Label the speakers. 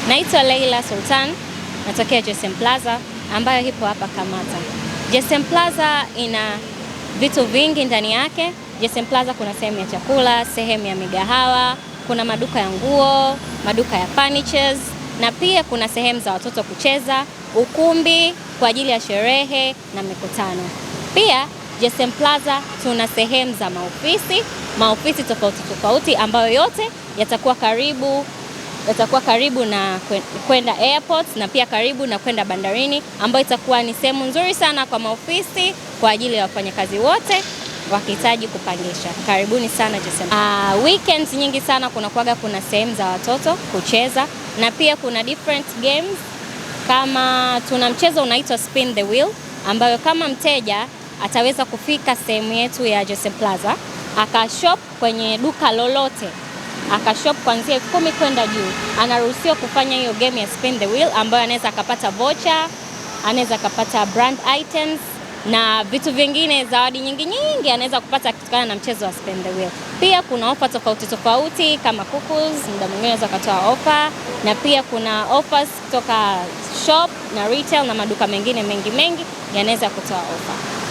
Speaker 1: Naitwa Leila Sultan, natokea GSM Plaza ambayo ipo hapa Kamata. GSM Plaza ina vitu vingi ndani yake. GSM Plaza kuna sehemu ya chakula, sehemu ya migahawa, kuna maduka ya nguo, maduka ya furnitures na pia kuna sehemu za watoto kucheza, ukumbi kwa ajili ya sherehe na mikutano. Pia GSM Plaza tuna sehemu za maofisi tofauti ambayo yote yatakuwa karibu na kwenda airport na pia karibu na kwenda bandarini, ambayo itakuwa ni sehemu nzuri sana kwa maofisi kwa ajili ya wafanyakazi wote wakihitaji kupangisha. Karibuni sana GSM. Weekends nyingi sana kuna sehemu za watoto kucheza na pia kuna different games, kama tuna mchezo unaitwa Spin the Wheel, ambayo kama mteja ataweza kufika sehemu yetu ya GSM Plaza akashop kwenye duka lolote, akashop kuanzia 10 kwenda juu, anaruhusiwa kufanya hiyo game ya Spin the Wheel, ambayo anaweza akapata voucher, anaweza akapata brand items na vitu vingine, zawadi nyingi anaweza kupata kutokana na mchezo wa Spin the Wheel. Pia kuna ofa tofauti kama couples, muda mwingine anaweza kutoa ofa, na pia kuna offers kutoka shop na retail na maduka mengine mengi yanaweza kutoa ofa.